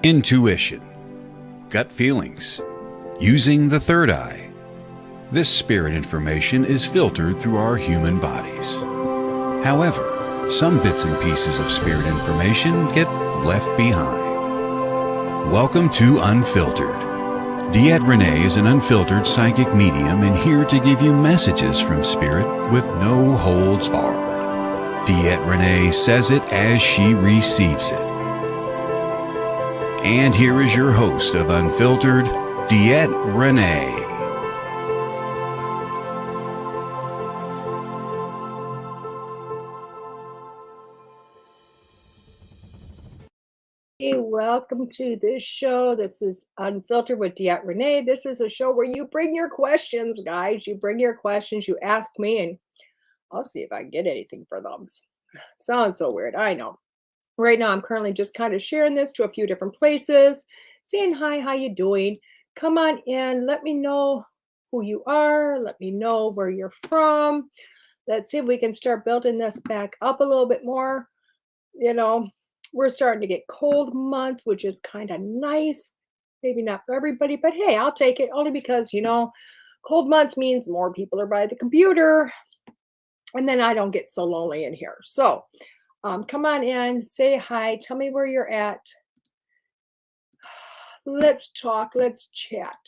Intuition, gut feelings, using the third eye. This spirit information is filtered through our human bodies. However, some bits and pieces of spirit information get left behind. Welcome to Unfiltered. DeEtte Ranae is an unfiltered psychic medium and here to give you messages from spirit with no holds barred. DeEtte Ranae says it as she receives it. And here is your host of Unfiltered, DeEtte Ranae. Hey, welcome to this show. This is Unfiltered with DeEtte Ranae. This is a show where you bring your questions, guys. You bring your questions, you ask me, and I'll see if I can get anything for them. Sounds so weird, I know. Right now, I'm currently just kind of sharing this to a few different places, saying hi, how you doing? Come on in, let me know who you are, let me know where you're from. Let's see if we can start building this back up a little bit more. You know, we're starting to get cold months, which is kind of nice. Maybe not for everybody, but hey, I'll take it only because, cold months means more people are by the computer, and then I don't get so lonely in here. So, come on in, say hi, tell me where you're at. Let's talk, let's chat.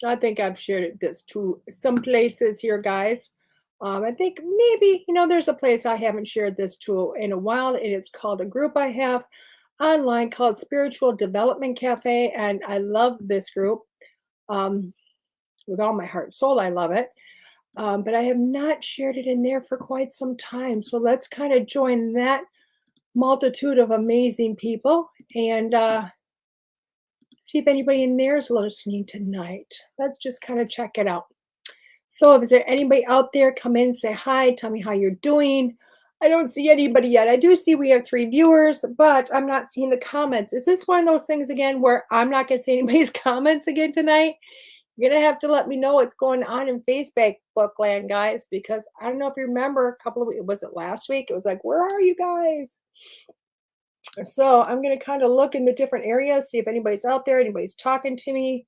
I think I've shared this to some places here, guys. I think maybe, there's a place I haven't shared this to in a while, and it's called a group I have online called Spiritual Development Cafe, and I love this group with all my heart and soul. I love it. But I have not shared it in there for quite some time. So let's kind of join that multitude of amazing people and see if anybody in there is listening tonight. Let's just kind of check it out. So if is there anybody out there, come in, say hi, tell me how you're doing. I don't see anybody yet. I do see we have 3 viewers, but I'm not seeing the comments. Is this one of those things again where I'm not going to see anybody's comments again tonight? You're going to have to let me know what's going on in Facebook land, guys, because I don't know if you remember a couple of weeks, was it last week? It was like, where are you guys? So I'm going to kind of look in the different areas, see if anybody's out there, anybody's talking to me.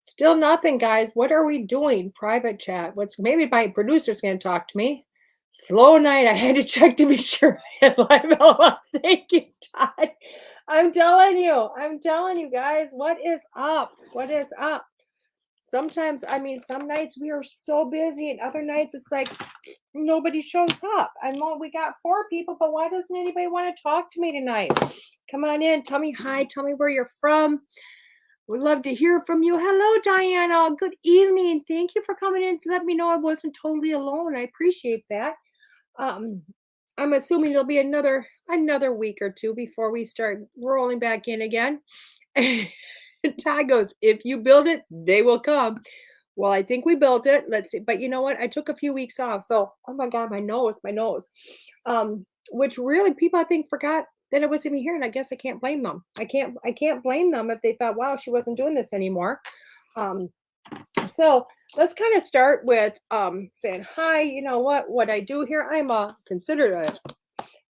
Still nothing, guys. What are we doing? Private chat. Maybe my producer's going to talk to me. Slow night. I had to check to be sure I had live. Thank you, Todd. I'm telling you guys, what is up? What is up? Sometimes, some nights we are so busy and other nights it's like nobody shows up. I know we got 4 people, but why doesn't anybody want to talk to me tonight? Come on in, tell me hi, tell me where you're from. Would love to hear from you. Hello, Diana. Good evening. Thank you for coming in to let me know I wasn't totally alone. I appreciate that. I'm assuming it'll be another week or 2 before we start rolling back in again. Ty goes, if you build it, they will come. Well, I think we built it. Let's see. But you know what? I took a few weeks off. So, oh my God, my nose. Which really people I think forgot that I was even here. And I guess I can't blame them. I can't blame them if they thought, wow, she wasn't doing this anymore. So let's kind of start with saying hi. You know what I do here? I'm considered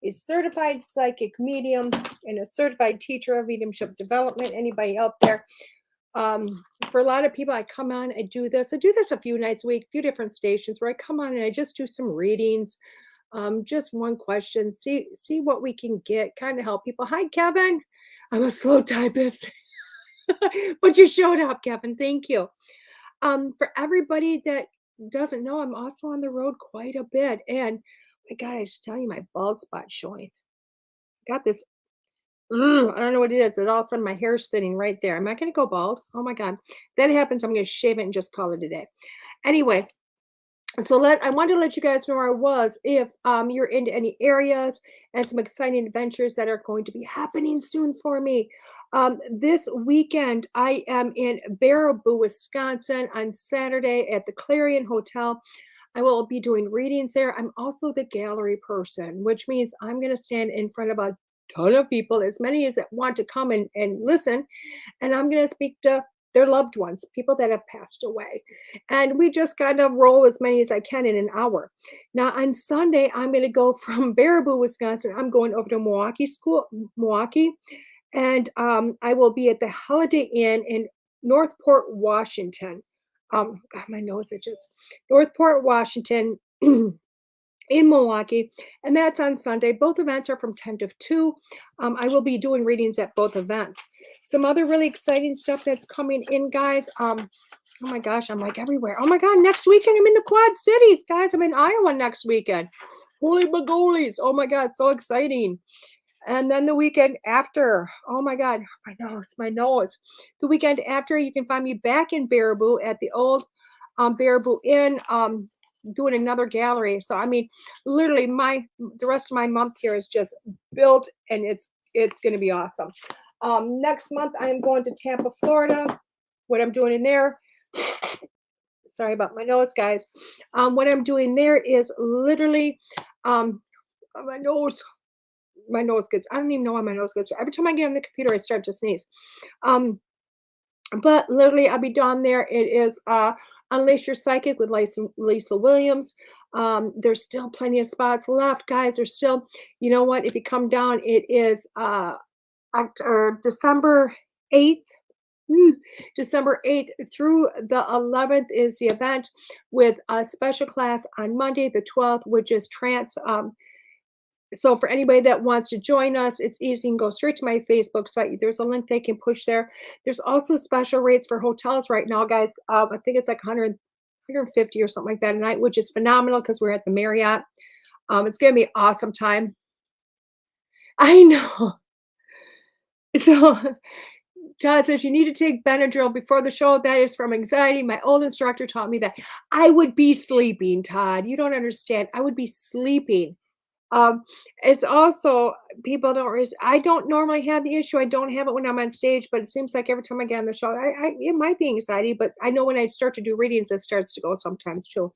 a certified psychic medium and a certified teacher of mediumship development. Anybody out there? For a lot of people, I come on, I do this a few nights a week, a few different stations where I come on and I just do some readings. Just one question, see what we can get, kind of help people. Hi, Kevin. I'm a slow typist, but you showed up, Kevin. Thank you. For everybody that doesn't know, I'm also on the road quite a bit. And my God, I should tell you, my bald spot showing. Got this. I don't know what it is. And all of a sudden, my hair's sitting right there. Am I going to go bald? Oh my God. That happens. I'm going to shave it and just call it a day. Anyway, so I wanted to let you guys know where I was. If you're into any areas and some exciting adventures that are going to be happening soon for me. This weekend, I am in Baraboo, Wisconsin on Saturday at the Clarion Hotel. I will be doing readings there. I'm also the gallery person, which means I'm going to stand in front of a ton of people, as many as that want to come and listen. And I'm going to speak to their loved ones, people that have passed away. And we just kind of roll as many as I can in an hour. Now on Sunday, I'm going to go from Baraboo, Wisconsin. I'm going over to Milwaukee, and I will be at the Holiday Inn in Northport, Washington. God, my nose itches. Northport, Washington. In Milwaukee, and that's on Sunday. Both events are from 10 to 2. I will be doing readings at both events. Some other really exciting stuff that's coming in, guys. Oh my gosh, I'm like everywhere. Oh my God, next weekend I'm in the Quad Cities, guys. I'm in Iowa next weekend. Holy magolies. Oh my God, so exciting. And then the weekend after, oh my God, my nose. The weekend after, you can find me back in Baraboo at the old Baraboo Inn. Doing another gallery. So I mean, literally the rest of my month here is just built, and it's going to be awesome. Next month I am going to Tampa, Florida. What I'm doing in there, sorry about my nose, guys. What I'm doing there is literally my nose. My nose gets, I don't even know why my nose gets. Every time I get on the computer, I start to sneeze. But literally, I'll be down there. It is Unleash Your Psychic with Lisa Williams. There's still plenty of spots left, guys. There's still, you know what? If you come down, it is December 8th. December 8th through the 11th is the event, with a special class on Monday, the 12th, which is trance. So for anybody that wants to join us, it's easy. You can go straight to my Facebook site. There's a link they can push there. There's also special rates for hotels right now, guys. I think it's like 150 or something like that a night, which is phenomenal because we're at the Marriott. It's going to be an awesome time. I know. So Todd says you need to take Benadryl before the show. That is from anxiety. My old instructor taught me that. I would be sleeping, Todd. You don't understand. I would be sleeping. It's also, people don't I don't normally have the issue. I don't have it when I'm on stage, but it seems like every time I get on the show, it might be anxiety, but I know when I start to do readings, it starts to go sometimes too.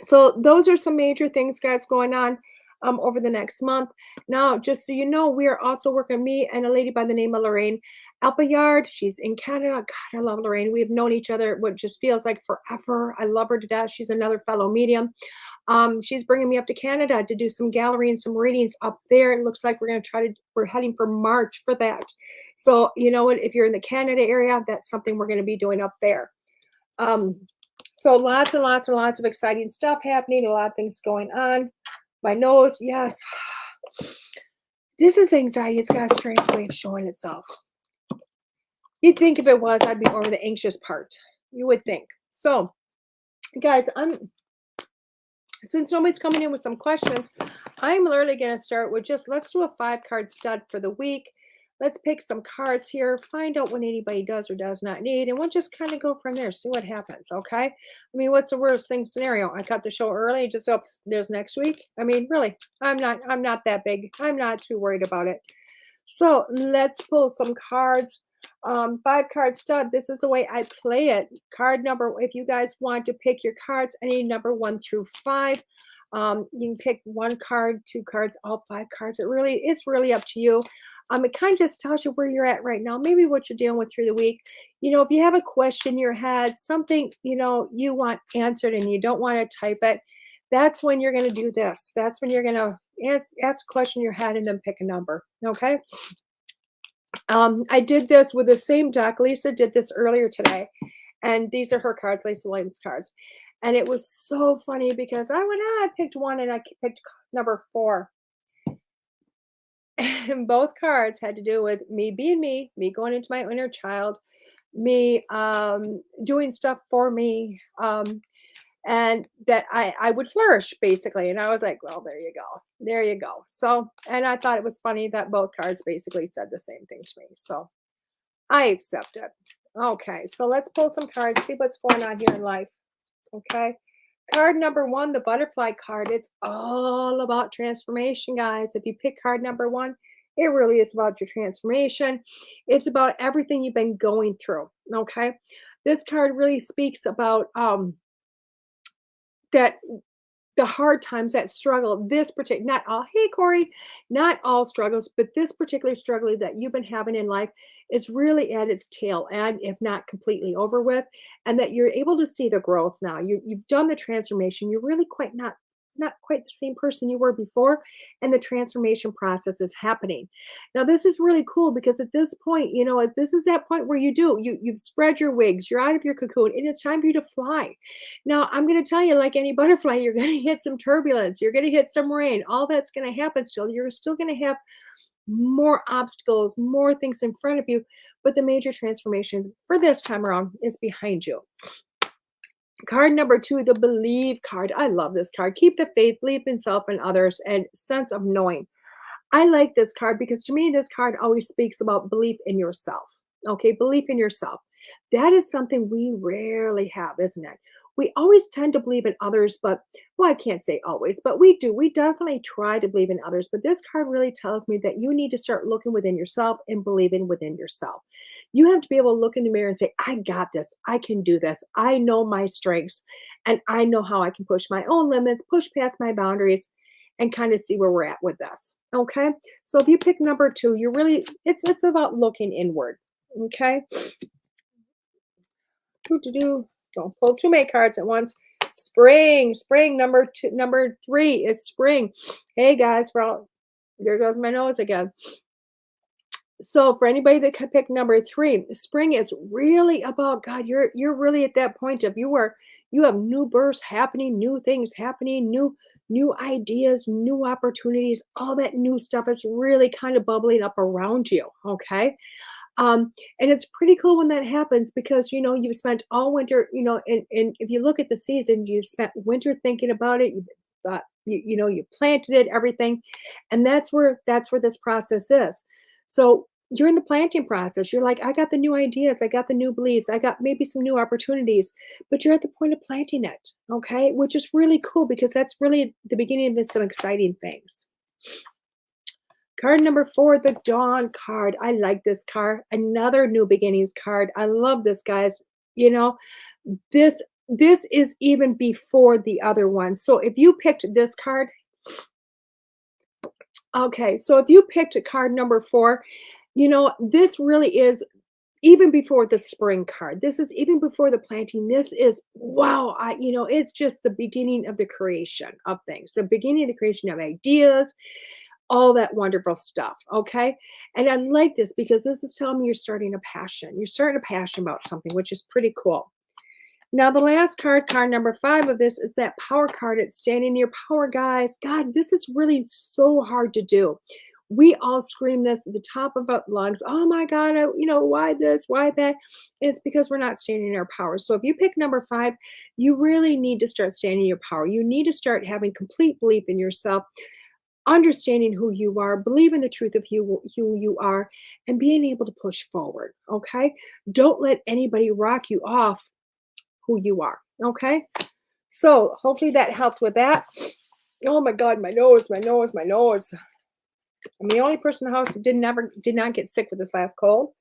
So those are some major things, guys, going on over the next month. Now, just so you know, we are also working, me and a lady by the name of Lorraine Alpayard. She's in Canada. God, I love Lorraine. We've known each other, what just feels like forever. I love her to death. She's another fellow medium. She's bringing me up to Canada to do some gallery and some readings up there. It looks like we're heading for March for that. So, you know what, if you're in the Canada area, that's something we're going to be doing up there. So lots and lots and lots of exciting stuff happening, a lot of things going on. My nose, yes. This is anxiety. It's got a strange way of showing itself. You'd think if it was, I'd be over the anxious part. You would think. So, guys, since nobody's coming in with some questions, I'm literally going to start with let's do a 5-card stud for the week. Let's pick some cards here, find out what anybody does or does not need, and we'll just kind of go from there, see what happens, okay? I mean, what's the worst thing scenario? I cut the show early, just hope there's next week. I mean, really, I'm not that big. I'm not too worried about it. So let's pull some cards. 5-card stud. This is the way I play it. Card number, if you guys want to pick your cards, any number 1 through 5. You can pick 1 card, 2 cards, all 5 cards. It's really up to you. It kind of just tells you where you're at right now, maybe what you're dealing with through the week. You know, if you have a question in your head, something, you know, you want answered and you don't want to type it, that's when you're going to do this. That's when you're going to ask a question in your head and then pick a number, okay? I did this with the same deck. Lisa did this earlier today, and these are her cards, Lisa Williams cards. And it was so funny because I picked 1 and I picked number 4. And both cards had to do with me being me going into my inner child, me doing stuff for me, and that I would flourish, basically. And I was like, well, there you go. There you go. So, and I thought it was funny that both cards basically said the same thing to me. So I accept it. Okay, so let's pull some cards, see what's going on here in life. Okay. Card number 1, the butterfly card. It's all about transformation, guys. If you pick card number 1, it really is about your transformation. It's about everything you've been going through. Okay. This card really speaks about that the hard times, that struggle, this particular, not all, hey, Corey, not all struggles, but this particular struggle that you've been having in life is really at its tail end, if not completely over with, and that you're able to see the growth now. You've done the transformation. You're really quite not quite the same person you were before, and the transformation process is happening. Now, this is really cool because at this point, this is that point where you've spread your wings, you're out of your cocoon, and it's time for you to fly. Now, I'm going to tell you, like any butterfly, you're going to hit some turbulence, you're going to hit some rain, all that's going to happen still. You're still going to have more obstacles, more things in front of you, but the major transformations for this time around is behind you. Card number 2, the believe card. I love this card. Keep the faith, believe in self and others, and sense of knowing. I like this card because to me, this card always speaks about belief in yourself. Okay, belief in yourself. That is something we rarely have, isn't it? We always tend to believe in others, but, well, I can't say always, but we do. We definitely try to believe in others. But this card really tells me that you need to start looking within yourself and believing within yourself. You have to be able to look in the mirror and say, I got this. I can do this. I know my strengths, and I know how I can push my own limits, push past my boundaries, and kind of see where we're at with this. Okay. So if you pick number 2, you're really, it's about looking inward. Okay. Doo-doo-doo. Don't pull too many cards at once. Spring, number 3 is spring. Hey guys, there goes my nose again. So for anybody that could pick number 3, spring is really about God. You're really at that point of you have new births happening, new things happening, new ideas, new opportunities. All that new stuff is really kind of bubbling up around you. Okay. And it's pretty cool when that happens because you've spent all winter, and if you look at the season, you've spent winter thinking about it. You thought you planted it, everything, and that's where this process is. So you're in the planting process. You're like, I got the new ideas, I got the new beliefs, I got maybe some new opportunities, but you're at the point of planting it, okay? Which is really cool because that's really the beginning of some exciting things. Card number 4, the Dawn card. I like this card. Another new beginnings card. I love this, guys. This this is even before the other one. So if you picked this card, okay. So if you picked card number 4, this really is even before the spring card. This is even before the planting. This is wow. It's just the beginning of the creation of things, the beginning of the creation of ideas, all that wonderful stuff. Okay. And I like this because this is telling me you're starting a passion. You're starting a passion about something, which is pretty cool. Now, the last card number 5 of this is that power card. It's standing in your power, guys. God, this is really so hard to do. We all scream this at the top of our lungs. Oh my God, why this, why that? It's because we're not standing in our power. So if you pick number 5, you really need to start standing in your power. You need to start having complete belief in yourself, understanding who you are, believing the truth of who you are, and being able to push forward. Okay. Don't let anybody rock you off who you are. Okay. So hopefully that helped with that. Oh my God, my nose. I'm the only person in the house that did not get sick with this last cold.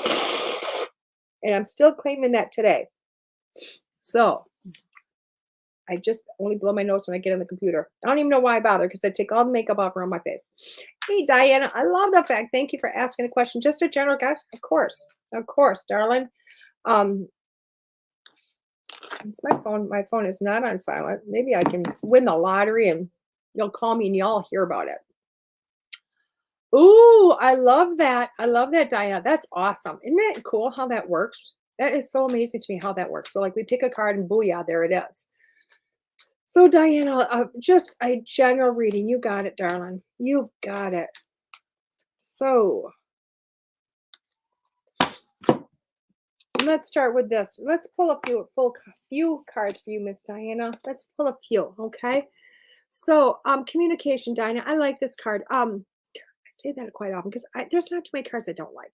And I'm still claiming that today. So I just only blow my nose when I get on the computer. I don't even know why I bother because I take all the makeup off around my face. Hey, Diana, I love the fact. Thank you for asking a question. Just a general guys. Of course, darling. It's my phone. My phone is not on silent. Maybe I can win the lottery and you'll call me and y'all hear about it. Ooh, I love that. I love that, Diana. That's awesome. Isn't that cool how that works? That is so amazing to me how that works. So like we pick a card and booyah, there it is. So Diana, just a general reading. You got it, darling. You've got it. So let's start with this. Let's pull a few cards for you, Miss Diana. Let's pull a few, okay? So communication, Diana. I like this card. I say that quite often because there's not too many cards I don't like.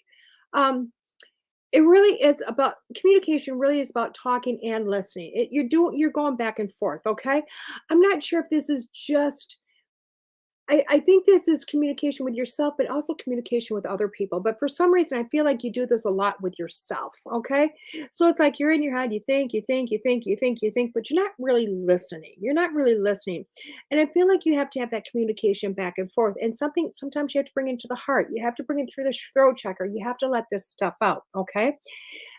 It really is about communication. Really is about talking and listening. You're going back and forth. Okay. I'm not sure if this is just I think this is communication with yourself, but also communication with other people. But for some reason, I feel like you do this a lot with yourself. Okay. So it's like you're in your head, you think, but you're not really listening. You're not really listening. And I feel like you have to have that communication back and forth. And sometimes you have to bring it to the heart. You have to bring it through the throat checker. You have to let this stuff out. Okay.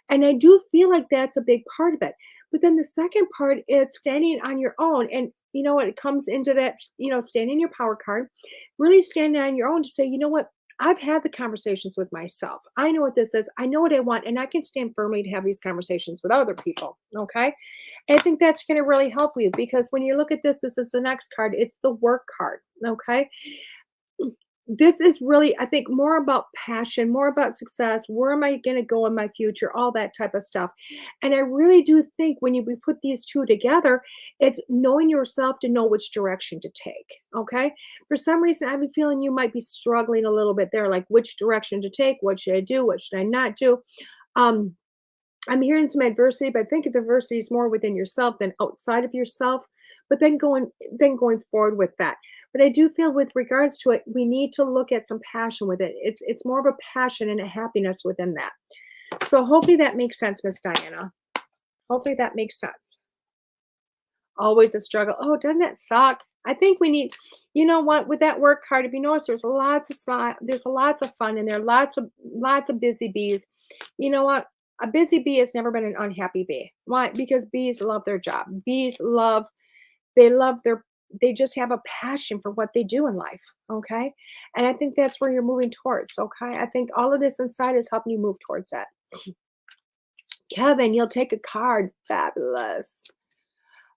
And I do feel like that's a big part of it. But then the second part is standing on your own. And you know what? It comes into that, standing your power card, really standing on your own to say, you know what? I've had the conversations with myself. I know what this is. I know what I want. And I can stand firmly to have these conversations with other people. Okay. And I think that's going to really help you because when you look at this is the next card, it's the work card. Okay. This is really, I think, more about passion, more about success. Where am I going to go in my future? All that type of stuff. And I really do think when we put these two together, it's knowing yourself to know which direction to take. Okay. For some reason, I have a feeling you might be struggling a little bit there, like which direction to take. What should I do? What should I not do? Um, I'm hearing some adversity, but I think the adversity is more within yourself than outside of yourself. But then going forward with that. But I do feel with regards to it, we need to look at some passion with it. It's more of a passion and a happiness within that. So hopefully that makes sense, Miss Diana. Hopefully that makes sense. Always a struggle. Oh, doesn't that suck? I think we need, you know what, with that work card, if you notice, there's lots of fun and there are lots of busy bees. You know what? A busy bee has never been an unhappy bee. Why? Because bees love their job. They love they just have a passion for what they do in life. Okay. And I think that's where you're moving towards. Okay. I think all of this inside is helping you move towards that. Kevin, you'll take a card. Fabulous.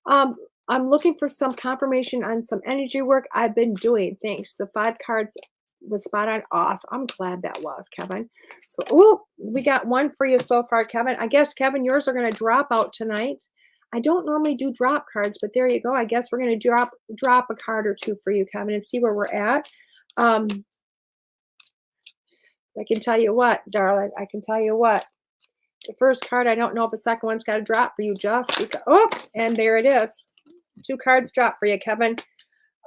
Um, I'm looking for some confirmation on some energy work I've been doing. Thanks. The 5 cards was spot on. Awesome. I'm glad that was, Kevin. So, oh, we got one for you so far, Kevin. I guess, Kevin, yours are going to drop out tonight. I don't normally do drop cards, but there you go. I guess we're going to drop a card or two for you, Kevin, and see where we're at. Um, I can tell you what, darling. I can tell you what. The first card, I don't know if the second one's got to drop for you just because. Oh, and there it is. 2 cards drop for you, Kevin.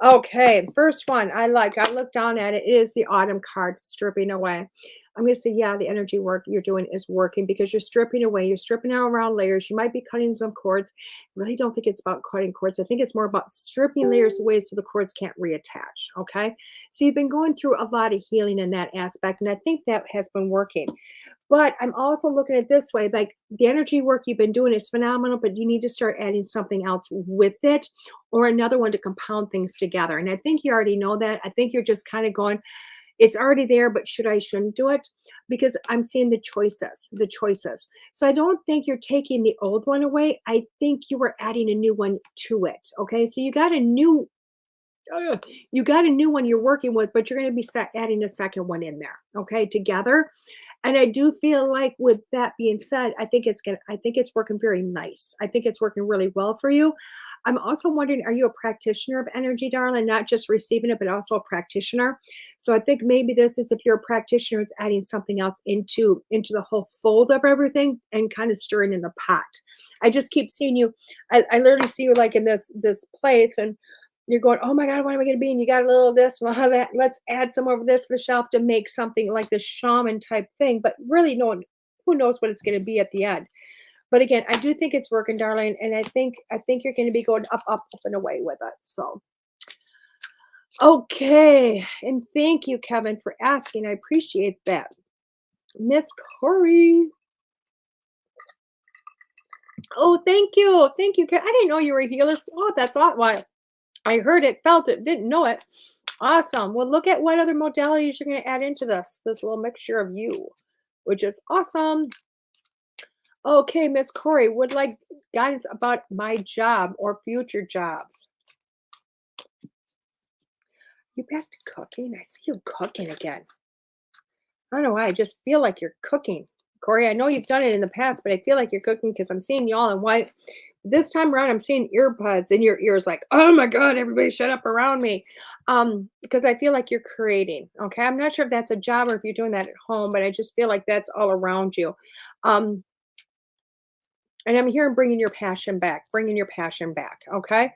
Okay, first one I like. I looked down at it. It is the autumn card, stripping away. I'm going to say, yeah, the energy work you're doing is working because you're stripping away. You're stripping out around layers. You might be cutting some cords. I really don't think it's about cutting cords. I think it's more about stripping layers away so the cords can't reattach. Okay. So you've been going through a lot of healing in that aspect. And I think that has been working. But I'm also looking at it this way, like the energy work you've been doing is phenomenal, but you need to start adding something else with it or another one to compound things together. And I think you already know that. I think you're just kind of going, it's already there, but shouldn't do it? Because I'm seeing the choices. So I don't think you're taking the old one away. I think you were adding a new one to it. Okay. So you got a new one you're working with, but you're going to be adding a second one in there. Okay. Together. And I do feel like with that being said, I think it's working very nice. I think it's working really well for you. I'm also wondering, are you a practitioner of energy, darling? Not just receiving it, but also a practitioner. So I think maybe this is if you're a practitioner, it's adding something else into the whole fold of everything and kind of stirring in the pot. I just keep seeing you. I literally see you like in this place and you're going, oh my God, what am I going to be? And you got a little of this, well, how that, let's add some of this to the shelf to make something like this shaman type thing. But really, no one, who knows what it's going to be at the end. But again, I do think it's working, darling, and I think you're going to be going up and away with it. So, okay, and thank you, Kevin, for asking. I appreciate that, Miss Corey. Oh, thank you. I didn't know you were a healer. Oh, that's all. Why I heard it, felt it, didn't know it. Awesome. Well, look at what other modalities you're going to add into this little mixture of you, which is awesome. Okay, Miss Corey, would like guidance about my job or future jobs. You back to cooking? I see you cooking again. I don't know why. I just feel like you're cooking. Corey, I know you've done it in the past, but I feel like you're cooking because I'm seeing y'all in white. This time around, I'm seeing earbuds in your ears, like, oh my God, everybody shut up around me. Because I feel like you're creating. Okay. I'm not sure if that's a job or if you're doing that at home, but I just feel like that's all around you. Um, and I'm here bringing your passion back, bringing your passion back. Okay.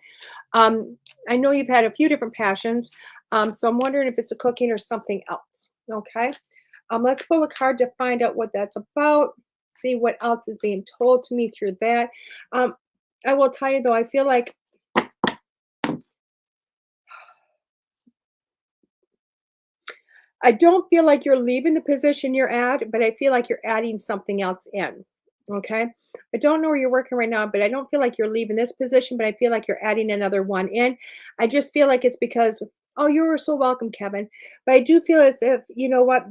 Um, I know you've had a few different passions. So I'm wondering if it's a cooking or something else. Okay. Let's pull a card to find out what that's about. See what else is being told to me through that. Um, I will tell you though, I feel like I don't feel like you're leaving the position you're at, but I feel like you're adding something else in. Okay. I don't know where you're working right now, but I don't feel like you're leaving this position, but I feel like you're adding another one in. I just feel like it's because, oh, you were so welcome, Kevin. But I do feel as if, you know what,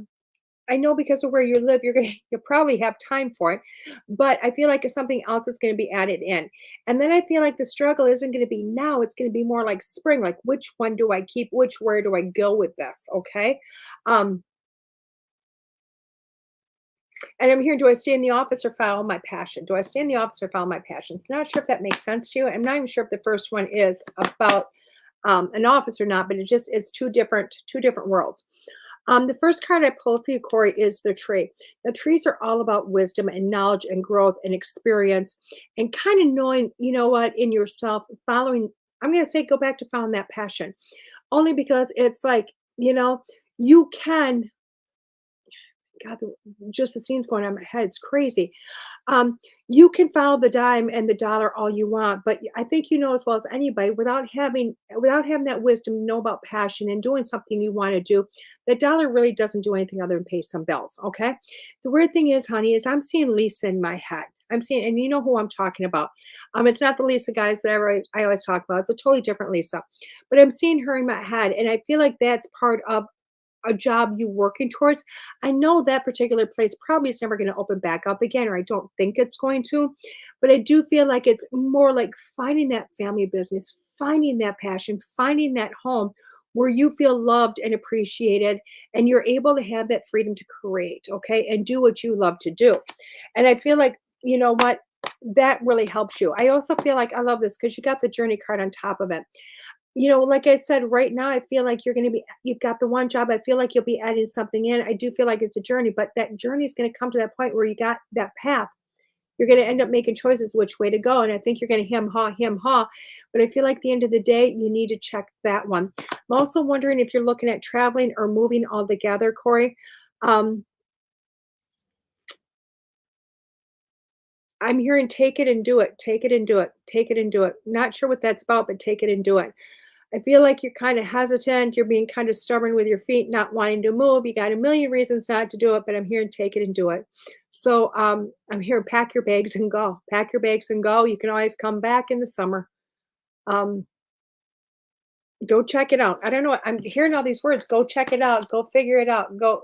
I know because of where you live, you'll probably have time for it, but I feel like if something else is gonna be added in. And then I feel like the struggle isn't gonna be now, it's gonna be more like spring, like which one do I keep? Where do I go with this? Okay. Um, and I'm here, do I stay in the office or follow my passion? Do I stay in the office or follow my passion? Not sure if that makes sense to you. I'm not even sure if the first one is about an office or not, but it's two different worlds. The first card I pulled for you, Corey, is the tree. The trees are all about wisdom and knowledge and growth and experience and kind of knowing, you know what, in yourself, following, I'm going to say, go back to following that passion, only because it's like, you know, you can, God, just the scenes going on in my head, it's crazy. um, you can follow the dime and the dollar all you want, but I think you know as well as anybody, without having that wisdom, to know about passion and doing something you want to do, the dollar really doesn't do anything other than pay some bills. Okay. The weird thing is, honey, is I'm seeing Lisa in my head. I'm seeing, and you know who I'm talking about. It's not the Lisa guys that I always talk about. It's a totally different Lisa, but I'm seeing her in my head, and I feel like that's part of a job you working towards. I know that particular place probably is never going to open back up again, or I don't think it's going to, but I do feel like it's more like finding that family business, finding that passion, finding that home where you feel loved and appreciated, and you're able to have that freedom to create, okay, and do what you love to do. And I feel like, you know what, that really helps you. I also feel like I love this because you got the journey card on top of it. Like I said, right now, I feel like you've got the one job. I feel like you'll be adding something in. I do feel like it's a journey, but that journey is going to come to that point where you got that path. You're going to end up making choices which way to go. And I think you're going to hem haw. But I feel like at the end of the day, you need to check that one. I'm also wondering if you're looking at traveling or moving altogether, Corey. Um, I'm hearing take it and do it. Take it and do it. Take it and do it. Not sure what that's about, but take it and do it. I feel like you're kind of hesitant. You're being kind of stubborn with your feet, not wanting to move. You got a million reasons not to do it, but I'm here to take it and do it. So I'm here. Pack your bags and go. Pack your bags and go. You can always come back in the summer. Um, go check it out. I don't know. I'm hearing all these words. Go check it out. Go figure it out. Go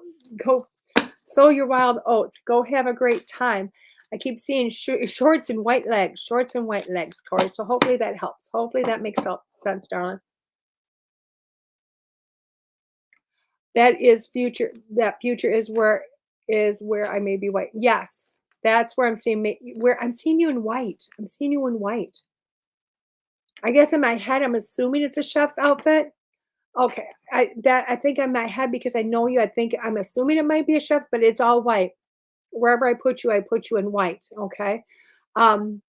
sow your wild oats. Go have a great time. I keep seeing shorts and white legs, Corey. So hopefully that helps. Hopefully that makes sense, darling. That is future. That future is where I may be white. Yes, that's where I'm seeing where I'm seeing you in white. I'm seeing you in white. I guess in my head, I'm assuming it's a chef's outfit. Okay, I think in my head because I know you. I think I'm assuming it might be a chef's, but it's all white. Wherever I put you in white. Okay. Um,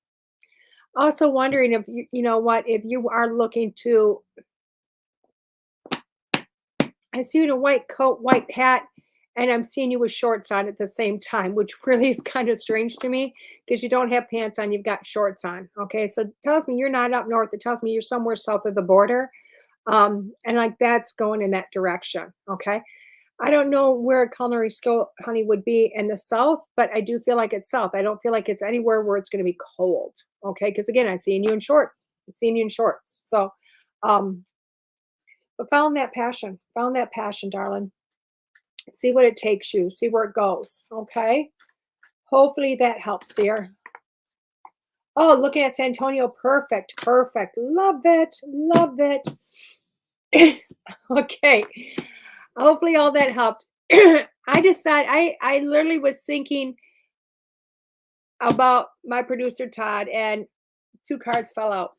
Also wondering if you know what, if you are looking to, I see you in a white coat, white hat, and I'm seeing you with shorts on at the same time, which really is kind of strange to me because you don't have pants on, you've got shorts on. Okay, so it tells me you're not up north. It tells me you're somewhere south of the border, and like that's going in that direction. Okay, I don't know where a culinary skill, honey, would be in the south, but I do feel like it's south. I don't feel like it's anywhere where it's going to be cold. Okay, because again, I'm seeing you in shorts. I'm seeing you in shorts. So, um, but found that passion, darling. See what it takes you, see where it goes, okay? Hopefully that helps, dear. Oh, looking at San Antonio, perfect, perfect. Love it, love it. Okay. Hopefully all that helped. I literally was thinking about my producer Todd, and two cards fell out.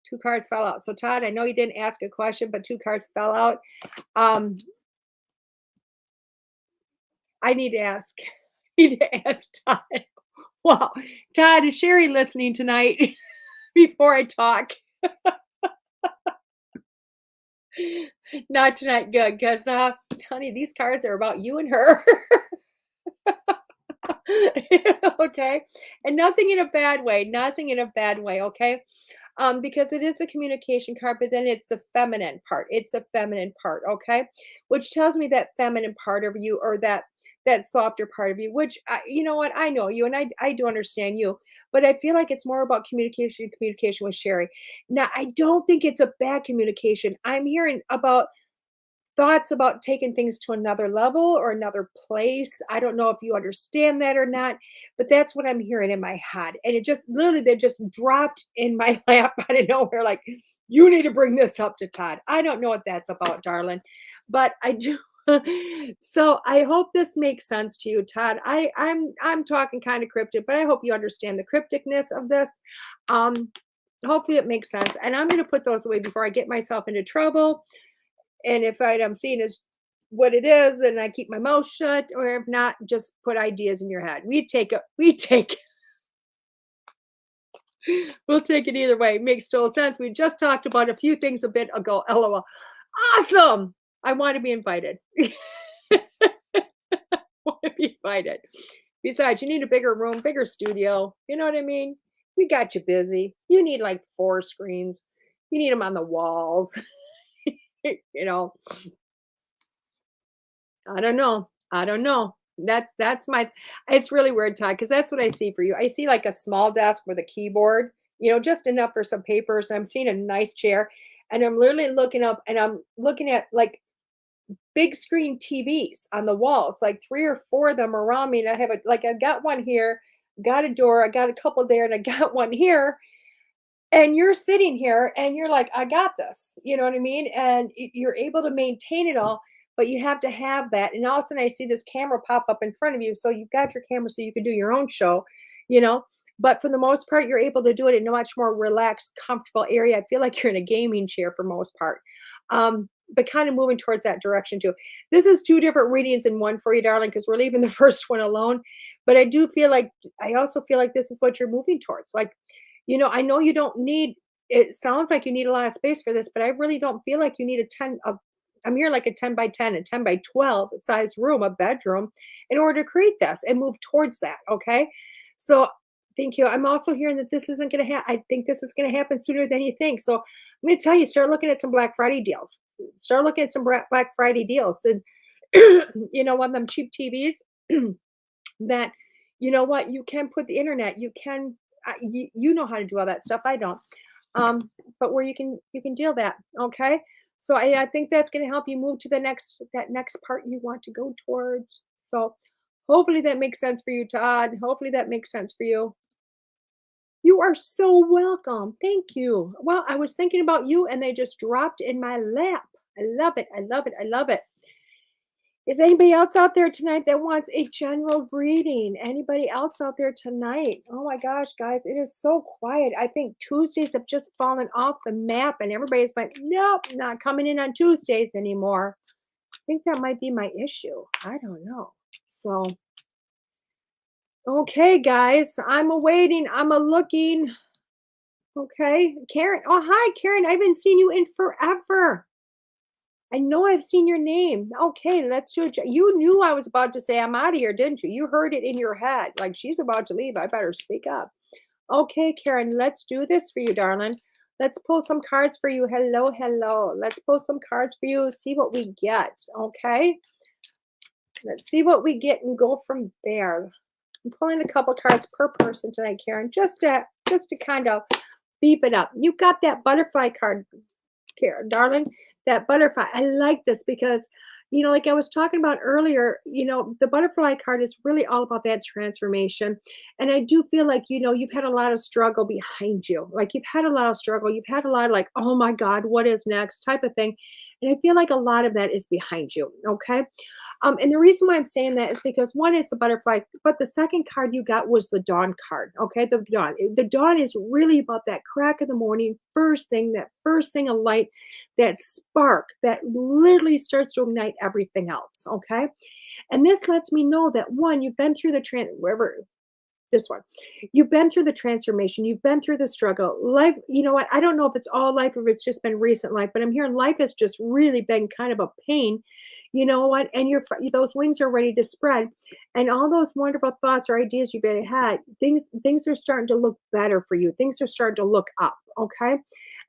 Two cards fell out. So Todd, I know you didn't ask a question, but two cards fell out. Um, I need to ask. Need to ask Todd. Wow. Todd, is Sherry listening tonight before I talk? Not tonight, good, because honey, these cards are about you and her. Okay? And nothing in a bad way, nothing in a bad way, okay? Because it is a communication card, but then it's a feminine part. It's a feminine part, okay? Which tells me that feminine part of you, or that softer part of you, which you know what? I know you, and I do understand you, but I feel like it's more about communication with Sherry. Now, I don't think it's a bad communication. I'm hearing about thoughts about taking things to another level or another place. I don't know if you understand that or not, but that's what I'm hearing in my head. And it just literally, they just dropped in my lap out of nowhere, like, you need to bring this up to Todd. I don't know what that's about, darling, but I do. So I hope this makes sense to you, Todd. I'm talking kind of cryptic, but I hope you understand the crypticness of this. Um, Hopefully it makes sense. And I'm going to put those away before I get myself into trouble, and if I'm seeing is what it is, and I keep my mouth shut, or if not, just put ideas in your head. We'll take it either way. It makes total sense. We just talked about a few things a bit ago. LOL. Awesome. I want to be invited. Want to be invited. Besides, you need a bigger room, bigger studio. You know what I mean? We got you busy. You need like 4 screens. You need them on the walls. You know, I don't know. I don't know. That's my it's really weird, Todd, because that's what I see for you. I see like a small desk with a keyboard, just enough for some papers. I'm seeing a nice chair, and I'm literally looking up, and I'm looking at like big screen TVs on the walls, like 3 or 4 of them around me. And I have I've got one here, got a door, I got a couple there, and I got one here. And you're sitting here and you're like, I got this. You know what I mean? And you're able to maintain it all, but you have to have that. And all of a sudden, I see this camera pop up in front of you. So you've got your camera so you can do your own show, you know. But for the most part, you're able to do it in a much more relaxed, comfortable area. I feel like you're in a gaming chair for most part. But kind of moving towards that direction too. This is 2 different readings in one for you, darling, because we're leaving the first one alone. But I also feel like this is what you're moving towards. Like, I know you don't need it sounds like you need a lot of space for this, but I really don't feel like you need I'm here like a 10 by 10, a 10 by 12 size room, a bedroom, in order to create this and move towards that. Okay. So thank you. I'm also hearing that this isn't going to happen. I think this is going to happen sooner than you think. So I'm going to tell you, start looking at some Black Friday deals. Start looking at some Black Friday deals. And, one of them cheap TVs that, you know what, you can put the internet, you can you know how to do all that stuff. I don't. Um, but where you can deal that, okay? So I think that's going to help you move to that next part you want to go towards. So hopefully that makes sense for you, Todd. Hopefully that makes sense for you. You are so welcome. Thank you. Well, I was thinking about you and they just dropped in my lap. I love it. I love it. I love it. Is anybody else out there tonight that wants a general reading? Anybody else out there tonight? Oh my gosh, guys, it is so quiet. I think Tuesdays have just fallen off the map, and everybody's like, nope, not coming in on Tuesdays anymore. I think that might be my issue. I don't know. So, okay, guys, I'm awaiting. I'm a looking. Okay, Karen. Oh, hi, Karen. I haven't seen you in forever. I know I've seen your name. Okay, let's do it. You knew I was about to say I'm out of here, didn't you? You heard it in your head. Like, she's about to leave. I better speak up. Okay, Karen, let's do this for you, darling. Let's pull some cards for you. Hello, hello. Let's pull some cards for you. See what we get. Okay. Let's see what we get and go from there. I'm pulling a couple cards per person tonight, Karen, just to kind of beef it up. You got that butterfly card, Karen, darling. That butterfly. I like this because, like I was talking about earlier, the butterfly card is really all about that transformation. And I do feel like, you've had a lot of struggle behind you. Like you've had a lot of struggle. You've had a lot of like, oh my God, what is next type of thing. And I feel like a lot of that is behind you. Okay. And the reason why I'm saying that is because one, it's a butterfly, but the second card you got was the dawn card. Okay, the dawn. The dawn is really about that crack of the morning, that first thing of light, that spark that literally starts to ignite everything else. Okay, and this lets me know that one, you've been through the wherever. This one. You've been through the transformation. You've been through the struggle. Life, you know what? I don't know if it's all life or if it's just been recent life, but I'm hearing life has just really been kind of a pain. You know what? And those wings are ready to spread, and all those wonderful thoughts or ideas you've had, things are starting to look better for you. Things are starting to look up. Okay.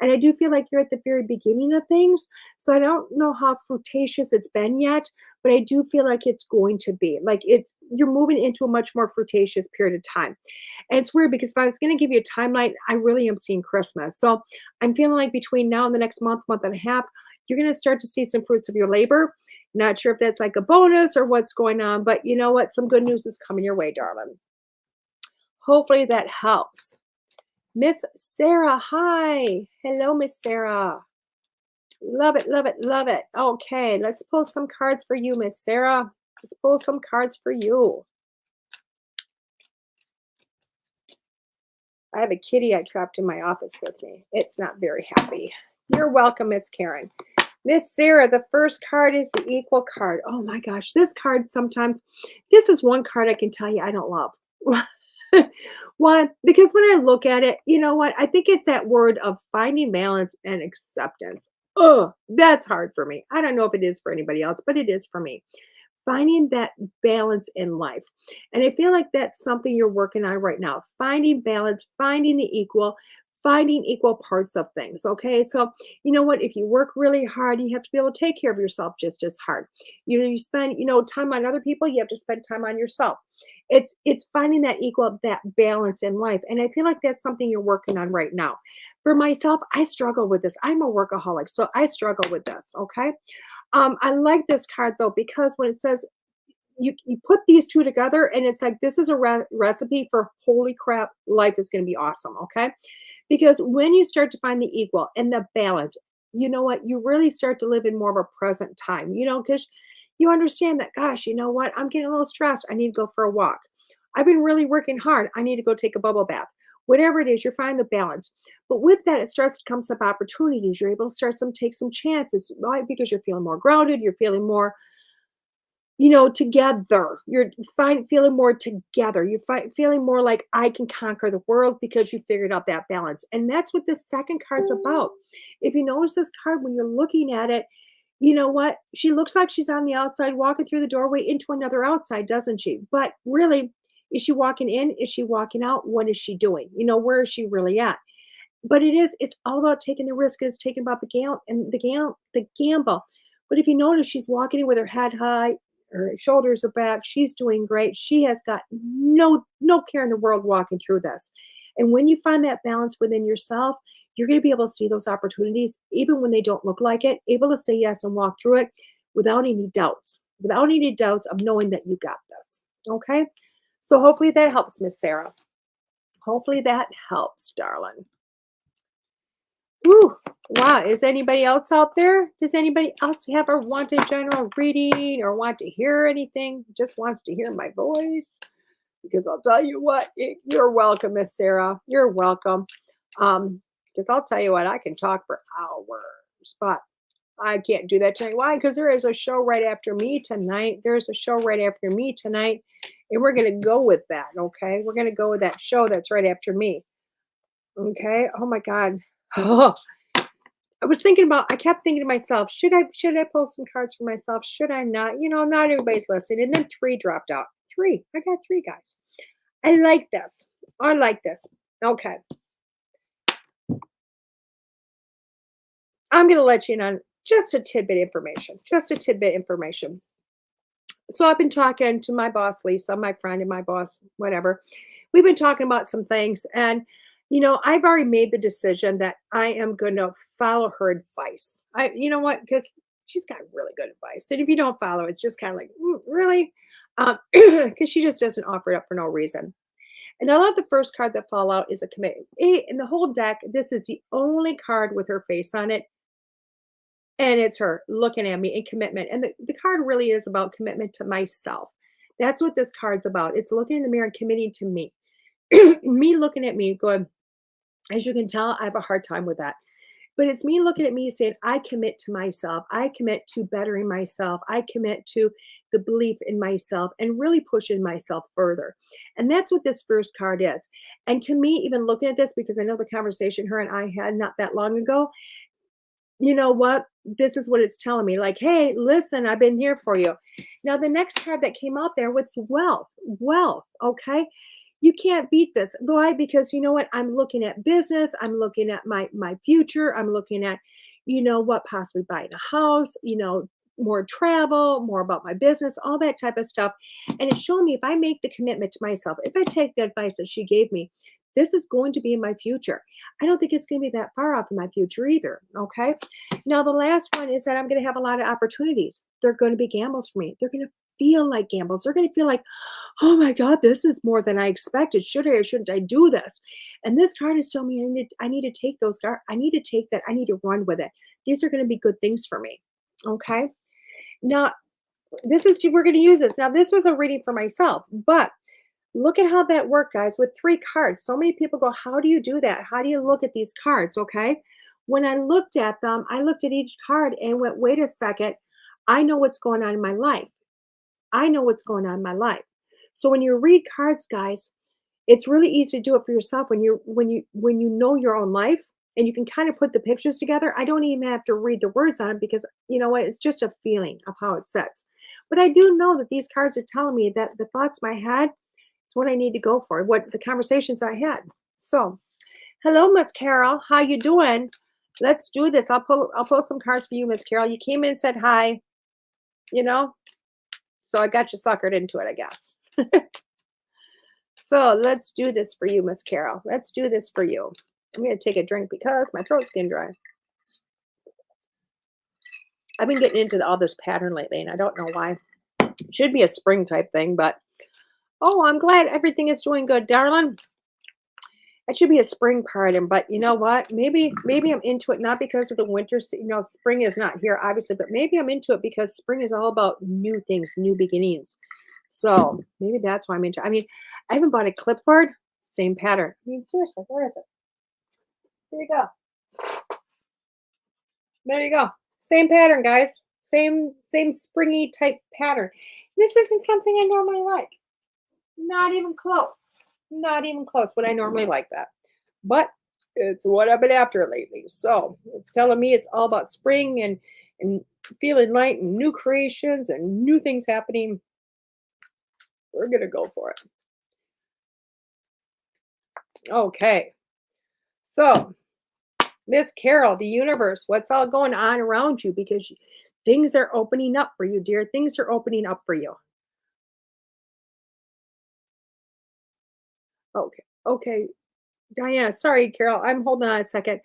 And I do feel like you're at the very beginning of things. So I don't know how fruitacious it's been yet, but I do feel like it's going to be. Like you're moving into a much more fruitacious period of time. And it's weird because if I was going to give you a timeline, I really am seeing Christmas. So I'm feeling like between now and the next month, month and a half, you're going to start to see some fruits of your labor. Not sure if that's like a bonus or what's going on, but you know what? Some good news is coming your way, darling. Hopefully that helps. Miss Sarah, hi. Hello, Miss Sarah. Love it, love it, love it. Okay, let's pull some cards for you, Miss Sarah. Let's pull some cards for you. I have a kitty I trapped in my office with me. It's not very happy. You're welcome, Miss Karen. Miss Sarah, the first card is the equal card. Oh my gosh, this card sometimes, this is one card I can tell you I don't love. Why? Because when I look at it, you know what? I think it's that word of finding balance and acceptance. Oh, that's hard for me. I don't know if it is for anybody else, but it is for me. Finding that balance in life. And I feel like that's something you're working on right now. Finding balance, finding the equal, finding equal parts of things. Okay. So, you know what? If you work really hard, you have to be able to take care of yourself just as hard. You spend, time on other people, you have to spend time on yourself. It's finding that equal, that balance in life. And I feel like that's something you're working on right now. For myself, I struggle with this. I'm a workaholic, so I struggle with this. Okay. I like this card though, because when it says you put these two together and it's like, this is a recipe for holy crap, life is going to be awesome. Okay. Because when you start to find the equal and the balance, you know what, you really start to live in more of a present time, because you understand that, gosh, you know what, I'm getting a little stressed. I need to go for a walk. I've been really working hard. I need to go take a bubble bath. Whatever it is, you're finding the balance. But with that, it starts to come some opportunities. You're able to take some chances, right? Because you're feeling more grounded. You're feeling more, together. You're feeling more together. Feeling more like I can conquer the world because you figured out that balance. And that's what this second card's about. If you notice this card, when you're looking at it, you know what? She looks like she's on the outside, walking through the doorway into another outside, doesn't she? But really, is she walking in? Is she walking out? What is she doing? Where is she really at? But it's all about taking the risk. It's taking about the gamble. But if you notice, she's walking in with her head high, her shoulders are back. She's doing great. She has got no care in the world walking through this. And when you find that balance within yourself, you're going to be able to see those opportunities, even when they don't look like it, able to say yes and walk through it without any doubts of knowing that you got this. Okay. So hopefully that helps, Miss Sarah. Hopefully that helps, darling. Woo. Wow. Is anybody else out there? Does anybody else have a wanted general reading or want to hear anything? Just wants to hear my voice? Because I'll tell you what, you're welcome, Miss Sarah. You're welcome. Because I'll tell you what, I can talk for hours, but I can't do that tonight. Why? Because there is a show right after me tonight. There's a show right after me tonight, and we're going to go with that, okay? We're going to go with that show that's right after me, okay? Oh, my God. Oh, I kept thinking to myself, should I pull some cards for myself? Should I not? Not everybody's listening. And then 3 dropped out. 3. I got 3 guys. I like this. I like this. Okay. I'm going to let you in on just a tidbit information. So I've been talking to my boss, Lisa, my friend and my boss, whatever. We've been talking about some things. And, I've already made the decision that I am going to follow her advice. You know what? Because she's got really good advice. And if you don't follow, it's just kind of like, really? Because she just doesn't offer it up for no reason. And I love the first card that fall out is a commitment. In the whole deck, this is the only card with her face on it. And it's her looking at me in commitment. And the card really is about commitment to myself. That's what this card's about. It's looking in the mirror and committing to me. Me looking at me going, as you can tell, I have a hard time with that. But it's me looking at me saying, I commit to myself. I commit to bettering myself. I commit to the belief in myself and really pushing myself further. And that's what this first card is. And to me, even looking at this, because I know the conversation her and I had not that long ago, you know what? This is what it's telling me. Like, hey, listen, I've been here for you. Now, the next card that came out there was wealth. Wealth. Okay. You can't beat this. Why? Because you know what? I'm looking at business. I'm looking at my future. I'm looking at, you know what, possibly buying a house, more travel, more about my business, all that type of stuff. And it's showing me if I make the commitment to myself, if I take the advice that she gave me, this is going to be in my future. I don't think it's going to be that far off in my future either. Okay. Now, the last one is that I'm going to have a lot of opportunities. They're going to be gambles for me. They're going to feel like gambles. They're going to feel like, oh my God, this is more than I expected. Should I or shouldn't I do this? And this card is telling me I need to take those cards. I need to take that. I need to run with it. These are going to be good things for me. Okay. Now, we're going to use this. Now, this was a reading for myself, but look at how that worked, guys, with 3 cards. So many people go, how do you do that? How do you look at these cards? Okay. When I looked at them, I looked at each card and went, wait a second. I know what's going on in my life. I know what's going on in my life. So when you read cards, guys, it's really easy to do it for yourself when you know your own life and you can kind of put the pictures together. I don't even have to read the words on it because you know what? It's just a feeling of how it sets. But I do know that these cards are telling me that the thoughts in my head, it's what I need to go for, what the conversations I had. So, hello, Miss Carol. How you doing? Let's do this. I'll pull some cards for you, Miss Carol. You came in and said hi, you know? So I got you suckered into it, I guess. So let's do this for you, Miss Carol. Let's do this for you. I'm going to take a drink because my throat's getting dry. I've been getting into all this pattern lately, and I don't know why. It should be a spring type thing, but oh, I'm glad everything is doing good, darling. It should be a spring pattern, but you know what? Maybe I'm into it not because of the winter. Spring is not here, obviously, but maybe I'm into it because spring is all about new things, new beginnings. So maybe that's why I'm into it. I mean, I haven't bought a clipboard. Same pattern. I mean, seriously, where is it? Here you go. There you go. Same pattern, guys. Same springy type pattern. This isn't something I normally like. Not even close. Not even close what I normally like that. But it's what I've been after lately. So it's telling me it's all about spring and feeling light and new creations and new things happening. We're going to go for it. Okay. So, Miss Carol, the universe, what's all going on around you? Because things are opening up for you, dear. Things are opening up for you. Okay. Okay. Diana, sorry, Carol. I'm holding on a second.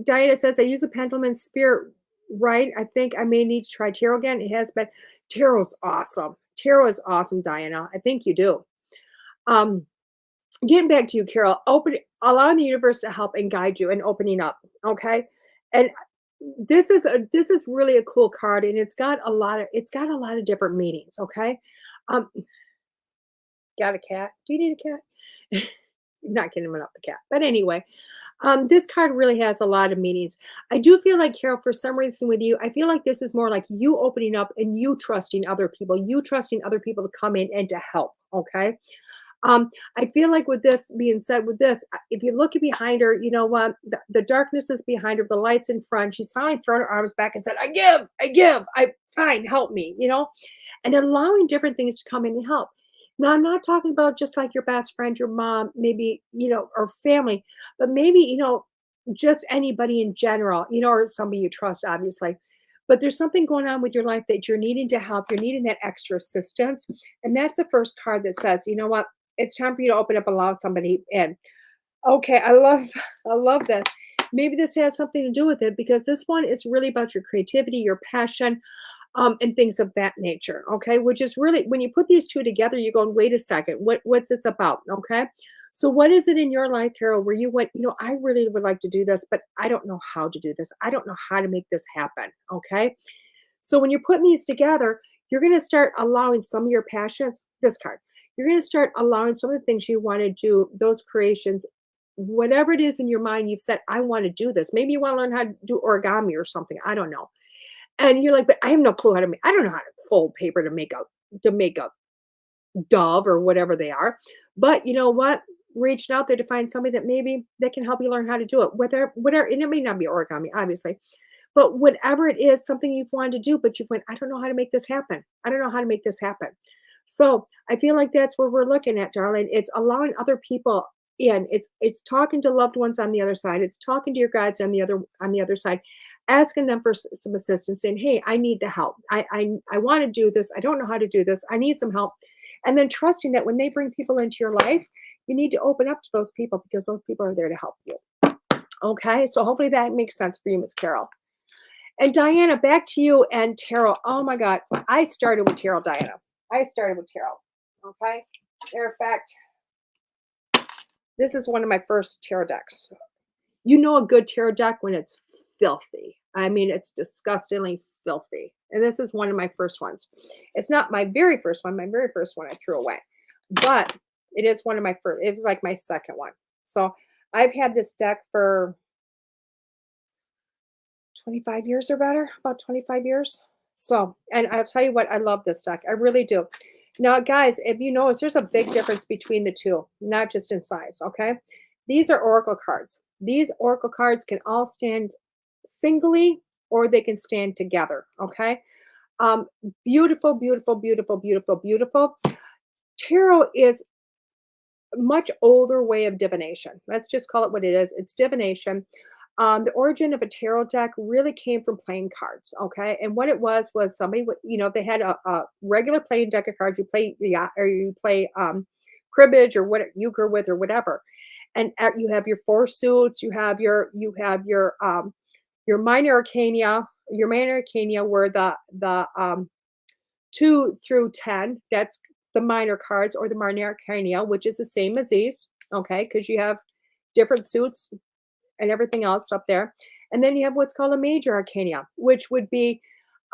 Diana says, I use a pendulum and spirit, right? I think I may need to try tarot again. It has been. Tarot's awesome. Tarot is awesome, Diana. I think you do. Getting back to you, Carol, allowing the universe to help and guide you and opening up. Okay. And this is really a cool card, and it's got a lot of different meanings. Okay. Got a cat? Do you need a cat? Not kidding about the cat. But anyway, this card really has a lot of meanings. I do feel like, Carol, for some reason with you, I feel like this is more like you opening up and you trusting other people to come in and to help. Okay. I feel like with this being said, if you look behind her, you know what? The darkness is behind her, the light's in front. She's finally thrown her arms back and said, I give, fine, help me, and allowing different things to come in and help. Now, I'm not talking about just like your best friend, your mom, maybe, or family, but maybe, just anybody in general, or somebody you trust, obviously. But there's something going on with your life that you're needing to help. You're needing that extra assistance. And that's the first card that says, you know what? It's time for you to open up and allow somebody in. Okay, I love this. Maybe this has something to do with it because this one is really about your creativity, your passion, and things of that nature. Okay, which is really when you put these two together, you're going, wait a second, what's this about? Okay, so what is it in your life, Carol, where you went, I really would like to do this, but I don't know how to do this. I don't know how to make this happen. Okay, so when you're putting these together, you're going to start allowing some of your passions. This card. You're going to start allowing some of the things you want to do, those creations, whatever it is in your mind, you've said, I want to do this. Maybe you want to learn how to do origami or something. I don't know. And you're like, but I have no clue how to make, I don't know how to fold paper to make a dove or whatever they are. But you know what? Reaching out there to find somebody that maybe that can help you learn how to do it. Whatever, and it may not be origami, obviously, but whatever it is, something you've wanted to do, but you went, I don't know how to make this happen. I don't know how to make this happen. So I feel like that's where we're looking at, darling. It's allowing other people in. It's talking to loved ones on the other side. It's talking to your guides on the other side, asking them for some assistance, saying, "Hey, I need the help. I want to do this. I don't know how to do this. I need some help." And then trusting that when they bring people into your life, you need to open up to those people because those people are there to help you. Okay, so hopefully that makes sense for you, Miss Carol. And Diana, back to you and tarot. Oh my God, I started with tarot, Diana. I started with tarot. Okay, matter of fact, this is one of my first tarot decks. You know a good tarot deck when it's filthy. I mean, it's disgustingly filthy. And this is one of my first ones. It's not my very first one. My very first one I threw away, but it is one of my first. It was like my second one. So I've had this deck for 25 years or better, about 25 years. So, and I'll tell you what, I love this deck. I really do. Now, guys, if you notice, there's a big difference between the two, not just in size, okay? These are oracle cards. These oracle cards can all stand singly or they can stand together, okay? Beautiful, beautiful, beautiful, beautiful, beautiful. Tarot is a much older way of divination. Let's just call it what it is. It's divination. The origin of a tarot deck really came from playing cards, okay? And what it was somebody would, they had a regular playing deck of cards. You play, yeah, or you play cribbage or what euchre with or whatever, and you have your four suits. You have your minor arcana, where the 2 through 10. That's the minor cards or the minor arcana, which is the same as these, okay? Because you have different suits and everything else up there. And then you have what's called a major arcana, which would be,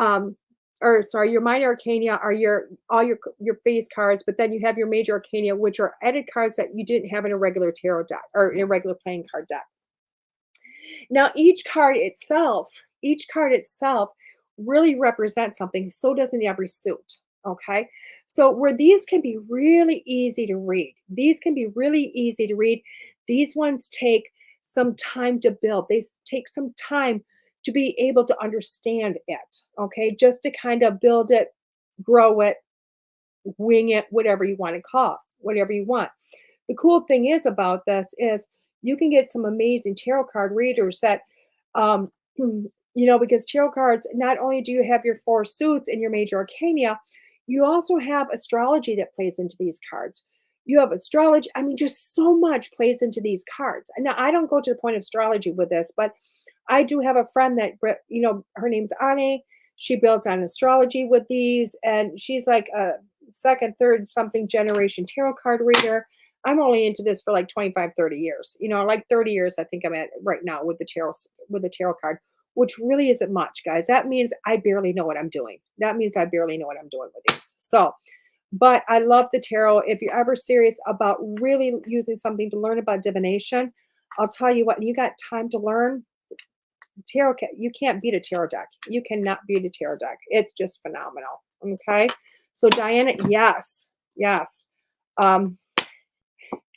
or sorry, your minor arcana are all your face cards, but then you have your major arcana, which are added cards that you didn't have in a regular tarot deck or in a regular playing card deck. Now, each card itself really represents something. So doesn't every suit. Okay. So where these can be really easy to read, these ones take some time to build. They take some time to be able to understand it. Okay. Just to kind of build it, grow it, wing it, whatever you want to call it, whatever you want. The cool thing is about this is you can get some amazing tarot card readers that, because tarot cards, not only do you have your four suits and your major arcana, you also have astrology that plays into these cards. You have astrology. I mean, just so much plays into these cards. And now I don't go to the point of astrology with this, but I do have a friend that, her name's Anne. She builds on astrology with these, and she's like a second, third something generation tarot card reader. I'm only into this for like 25, 30 years. Like 30 years, I think I'm at right now with the tarot card, which really isn't much, guys. That means I barely know what I'm doing. With these. So, but I love the tarot. If you're ever serious about really using something to learn about divination, I'll tell you what, you got time to learn. Tarot, you can't beat a tarot deck. You cannot beat a tarot deck. It's just phenomenal. Okay. So Diana, yes.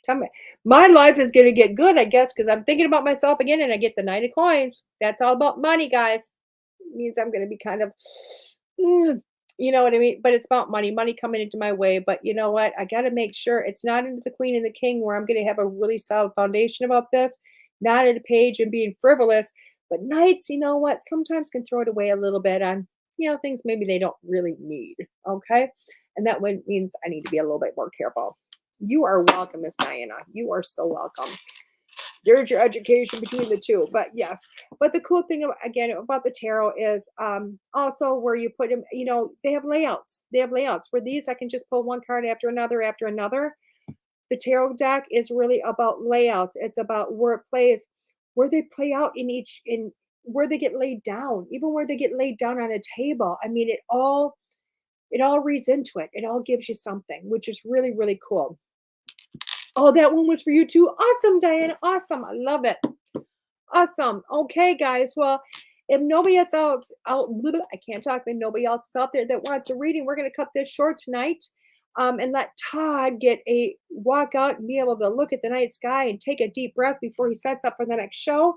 Tell me, my life is going to get good, I guess, because I'm thinking about myself again and I get the Knight of Coins. That's all about money, guys. It means I'm going to be kind of, you know what I mean? But it's about money coming into my way. But you know what? I got to make sure it's not into the Queen and the King where I'm going to have a really solid foundation about this, not at a page and being frivolous. But Knights, you know what? Sometimes can throw it away a little bit on, things maybe they don't really need. Okay. And that means I need to be a little bit more careful. You are welcome, Miss Diana. You are so welcome. There's your education between the two. But yes, but the cool thing about the tarot is also where you put them, they have layouts. Where these, I can just pull one card after another. The tarot deck is really about layouts. It's about where it plays, where they play out in where they get laid down, even where they get laid down on a table. I mean, it all reads into it. It all gives you something, which is really, really cool. Oh, that one was for you too. Awesome, Diana. Awesome. I love it. Awesome. Okay, guys. Well, if nobody else I can't talk, but nobody else is out there that wants a reading, we're going to cut this short tonight. And let Todd get a walk out and be able to look at the night sky and take a deep breath before he sets up for the next show.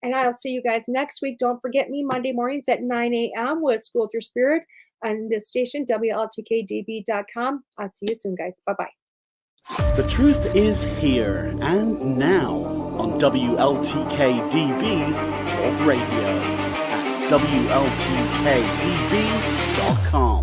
And I'll see you guys next week. Don't forget me Monday mornings at 9 a.m. with School with Your Spirit on this station, WLTK-DB.com. I'll see you soon, guys. Bye-bye. The truth is here and now on WLTK-DB Talk Radio at WLTK-DB.com.